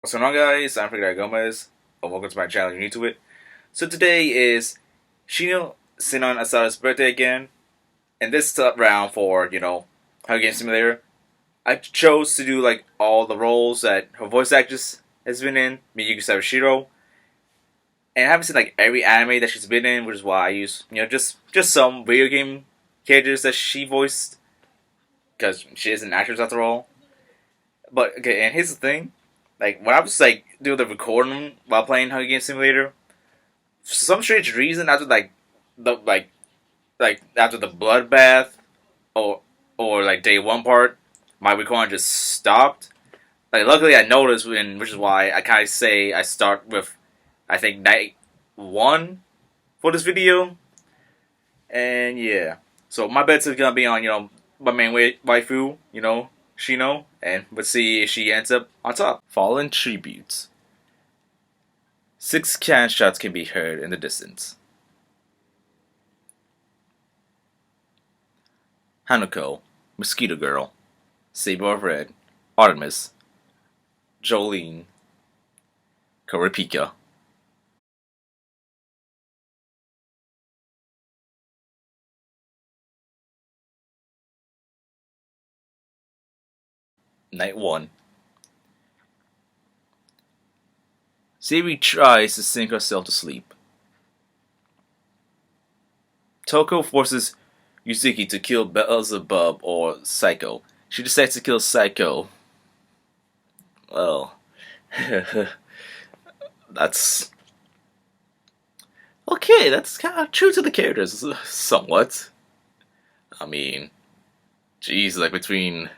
What's going on, guys? I'm Figueroa Gomez, and welcome to my channel if you're new to it. So today is Sinon Asada's birthday again, and this round for, her game simulator, I chose to do like all the roles that her voice actress has been in, Miyuki Sawashiro, and I haven't seen like every anime that she's been in, which is why I use, just some video game characters that she voiced, because she is an actress after all. But okay, and here's the thing. Like when I was like doing the recording while playing Hunger Game Simulator, for some strange reason after the after the bloodbath or like day one part, my recording just stopped. Like luckily I noticed, which is why I kind of say I start with I think night one for this video, and yeah. So my bet is gonna be on my main waifu, Shino, and let's see if she ends up on top. Fallen tributes. 6 cannon shots can be heard in the distance. Hanako, Mosquito Girl, Saber of Red, Artemis, Jolene, Kurapika. Night 1. Seri tries to sing herself to sleep. Touko forces Yuzuki to kill Beelzebub or Saeko. She decides to kill Saeko. Well, that's okay. That's kind of true to the characters, somewhat. I mean, geez, like between.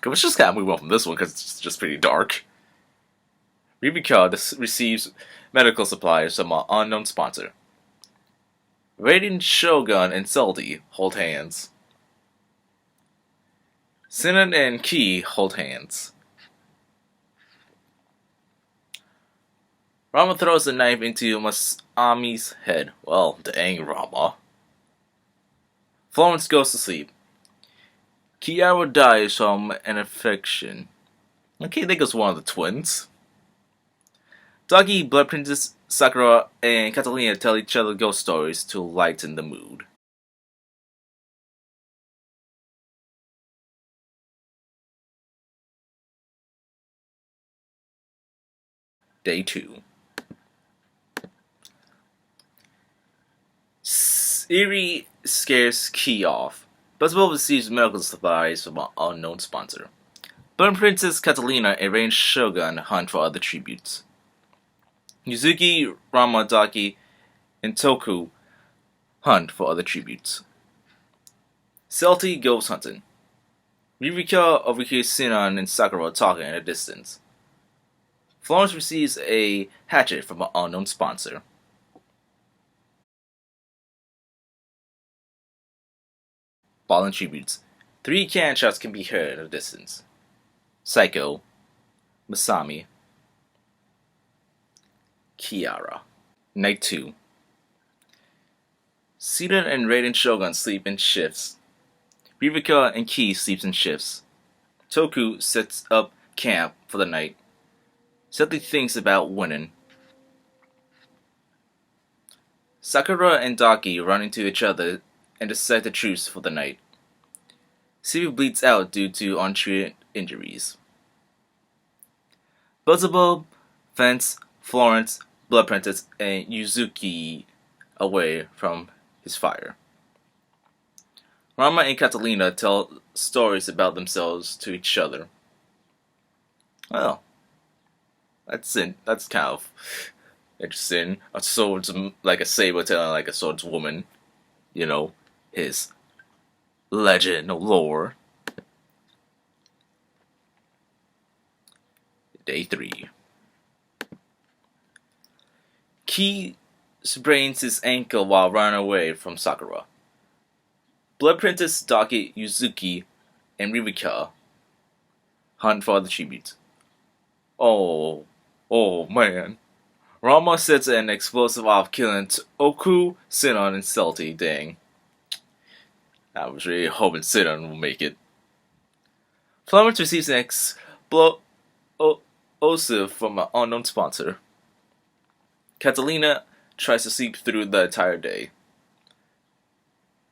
Let's just kind of move on from this one because it's just pretty dark. Ririka receives medical supplies from an unknown sponsor. Radiant Shogun and Celty hold hands. Sinon and Ki hold hands. Rama throws a knife into Masami's head. Well, dang, Rama. Florence goes to sleep. Kiara dies from an infection. Okay, I think it's one of the twins. Daki, Blood Princess, Sakura, and Katalina tell each other ghost stories to lighten the mood. Day 2. Seri scares Ki off. Buzzwell receives medical supplies from an unknown sponsor. Blood Princess Katalina and Radiant Shogun hunt for other tributes. Yuzuki, Rama, Daki, and Touko hunt for other tributes. Celty goes hunting. Ririka overhears Sinon and Sakura talking in a distance. Florence receives a hatchet from an unknown sponsor. Fallen tributes. 3 cannon shots can be heard in the distance. Saeko, Masami, Kiara. Night 2. Sinon and Radiant Shogun sleep in shifts. Ririka and Ki sleeps in shifts. Touko sets up camp for the night. Celty thinks about winning. Sakura and Daki run into each other and decide to truce for the night. Seri bleeds out due to untreated injuries. Beelzebub fence Florence, Blood Princess, and Yuzuki away from his fire. Rama and Katalina tell stories about themselves to each other. Well, that's kind of interesting. A swords like a saber telling like a swordswoman, his legend of lore. Day 3. Ki sprains his ankle while running away from Sakura. Blood Princess, Daki, Yuzuki, and Ririka hunt for other tributes. Oh man. Rama sets an explosive off killing Touko, Sinon, and Celty. Dang. I was really hoping Sinon will make it. Florence receives an explosive from an unknown sponsor. Katalina tries to sleep through the entire day.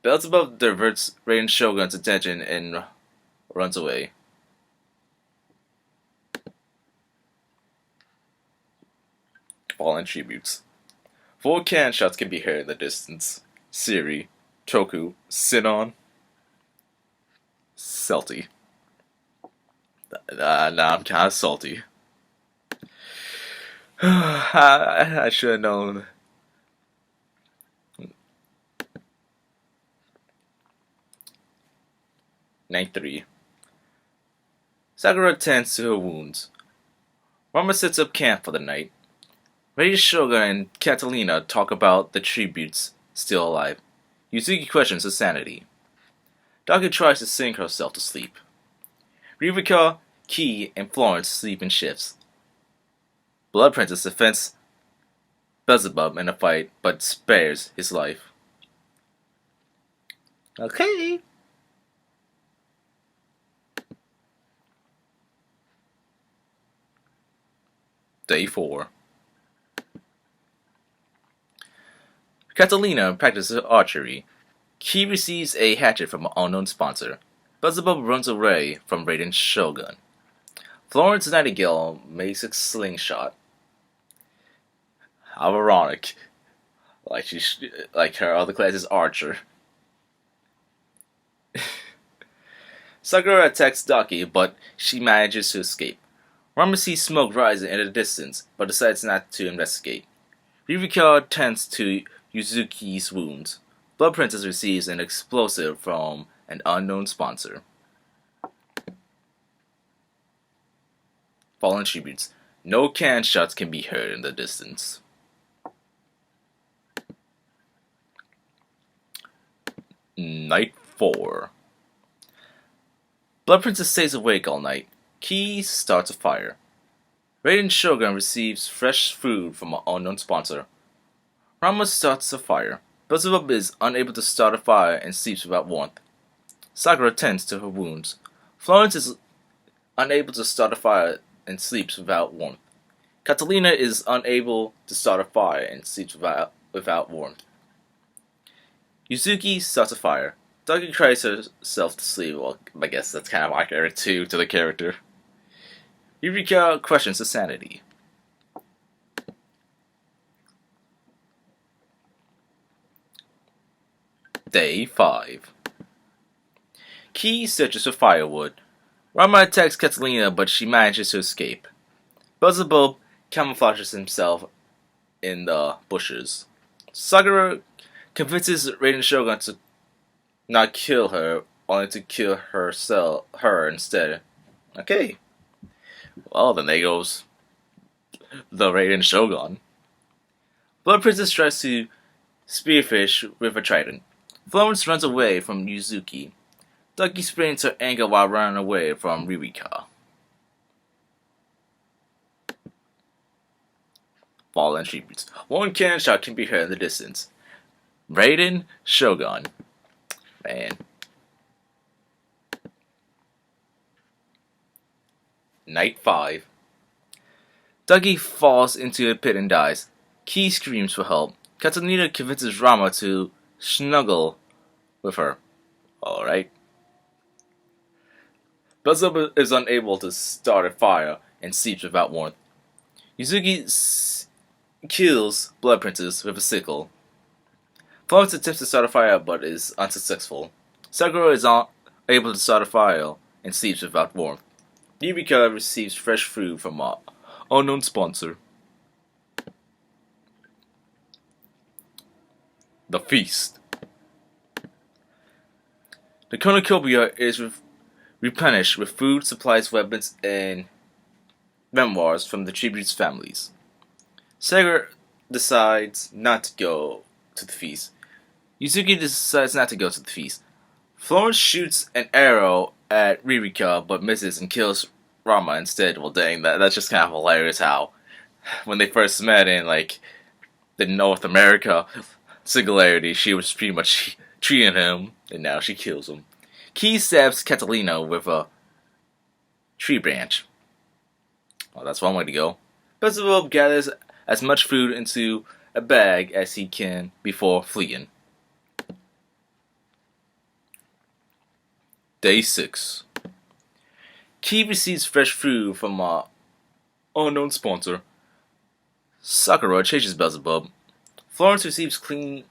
Beelzebub diverts Raiden Shogun's attention and runs away. Fallen tributes. 4 cannon shots can be heard in the distance. Seri, Touko, Sinon, Celty. Nah, I'm kinda salty. I should have known. Night 3. Sakura tends to her wounds. Rama sets up camp for the night. Raiden Shogun and Katalina talk about the tributes still alive. Yuzuki questions her sanity. Daki tries to sing herself to sleep. Ririka, Ki, and Florence sleep in shifts. Blood Princess defends Beelzebub in a fight, but spares his life. Okay. Day 4. Katalina practices archery. Ki receives a hatchet from an unknown sponsor. Beelzebub runs away from Raiden Shogun. Florence Nightingale makes a slingshot. How ironic. Like her other class is archer. Sakura attacks Daki, but she manages to escape. Rama sees smoke rising in the distance, but decides not to investigate. Ririka tends to Yuzuki's wounds. Blood Princess receives an explosive from an unknown sponsor. Fallen tributes. No cannon shots can be heard in the distance. Night 4. Blood Princess stays awake all night. Ki starts a fire. Raiden Shogun receives fresh food from an unknown sponsor. Rama starts a fire. Beelzebub is unable to start a fire and sleeps without warmth. Sakura tends to her wounds. Florence is unable to start a fire and sleeps without warmth. Katalina is unable to start a fire and sleeps without warmth. Yuzuki starts a fire. Daki cries herself to sleep. Well, I guess that's kind of accurate too to the character. Ririka questions her sanity. Day 5. Ki searches for firewood. Rama attacks Katalina, but she manages to escape. Beelzebub camouflages himself in the bushes. Sakura convinces Raiden Shogun to not kill her, only to kill her instead. Okay. Well, then there goes the Raiden Shogun. Blood Princess tries to spearfish with a trident. Florence runs away from Yuzuki. Daki sprains her ankle while running away from Ririka. Fallen tributes. 1 cannon shot can be heard in the distance. Raiden Shogun. Man. Night 5. Daki falls into a pit and dies. Ki screams for help. Katalina convinces Rama to snuggle with her. Alright. Beelzebub is unable to start a fire and sleeps without warmth. Yuzuki kills Blood Princess with a sickle. Florence attempts to start a fire but is unsuccessful. Sakura is able to start a fire and sleeps without warmth. Ririka receives fresh food from an unknown sponsor. The Feast. The cornucopia is replenished with food, supplies, weapons, and memoirs from the tribute's families. Sakura decides not to go to the feast. Yuzuki decides not to go to the feast. Florence shoots an arrow at Ririka but misses and kills Rama instead. Well, dang, that's just kind of hilarious how when they first met in like the North America singularity, she was pretty much treating him, and now she kills him. Ki stabs Katalina with a tree branch. Well, that's one way to go. Beelzebub gathers as much food into a bag as he can before fleeing. Day 6. Key receives fresh food from an unknown sponsor. Sakura chases Beelzebub. Florence receives clean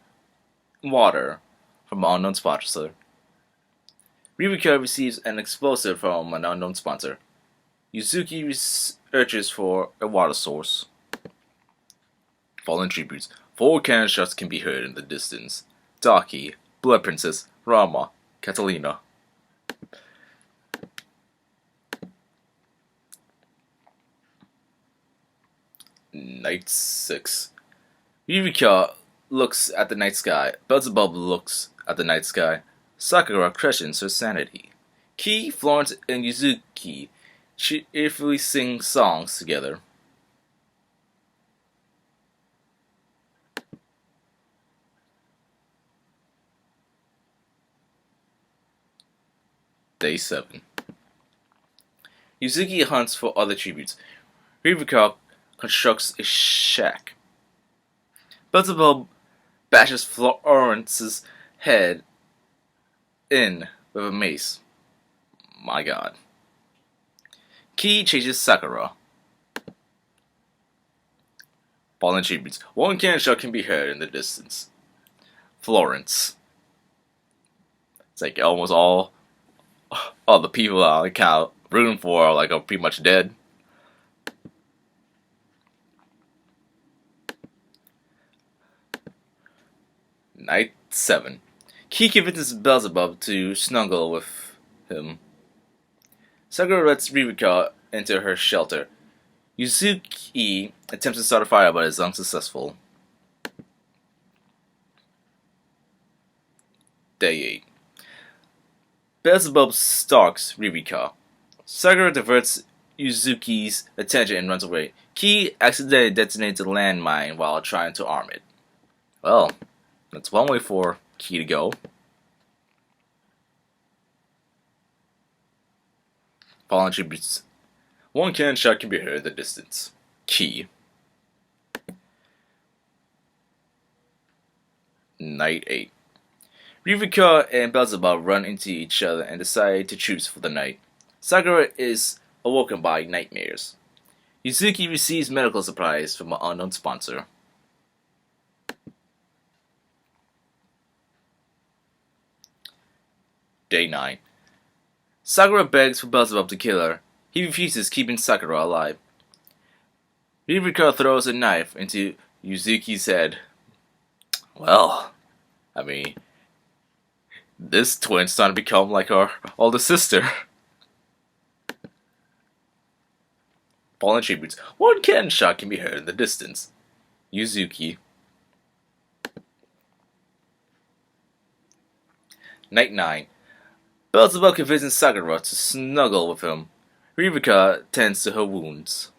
water from an unknown sponsor. Ririka receives an explosive from an unknown sponsor. Yuzuki searches for a water source. Fallen tributes. 4 cannon shots can be heard in the distance. Daki, Blood Princess, Rama, Katalina. Night 6. Ririka looks at the night sky. Beelzebub looks at the night sky. Sakura questions her sanity. Key, Florence, and Yuzuki cheerfully sing songs together. Day 7. Yuzuki hunts for other tributes. Ririka constructs a shack. Beelzebub bashes Florence's head in with a mace. My god. Key chases Sakura. Fallen tributes. 1 cannon shot can be heard in the distance. Florence. It's like almost all the people I kind of rooting for are pretty much dead. Night 7. Key convinces Beelzebub to snuggle with him. Sakura lets Ririka into her shelter. Yuzuki attempts to start a fire but is unsuccessful. Day 8. Beelzebub stalks Ririka. Sakura diverts Yuzuki's attention and runs away. Key accidentally detonates a landmine while trying to arm it. Well, that's one way for Key to go. Fallen tributes. 1 cannon shot can be heard in the distance. Key. Night 8. Ririka and Beelzebub run into each other and decide to truce for the night. Sakura is awoken by nightmares. Yuzuki receives medical supplies from an unknown sponsor. Day 9. Sakura begs for Beelzebub to kill her. He refuses, keeping Sakura alive. Ririka throws a knife into Yuzuki's head. Well, I mean, this twin's starting to become like our older sister. Fallen tributes. 1 cannon shot can be heard in the distance. Yuzuki. Night 9. Beelzebub convinces Sakura to snuggle with him. Ririka tends to her wounds.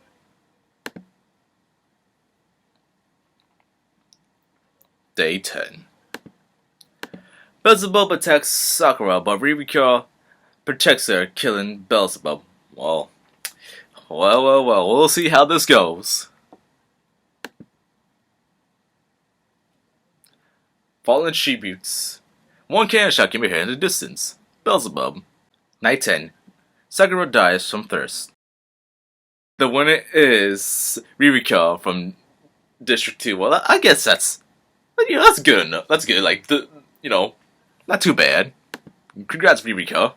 Day 10. Beelzebub attacks Sakura, but Ririka protects her, killing Beelzebub. Well, we'll see how this goes. Fallen tributes. 1 cannon shot can be heard in the distance. Beelzebub. Night 10. Sakura dies from thirst. The winner is Ririka from District 2. Well, I guess that's good enough. That's good. Not too bad. Congrats, Ririka.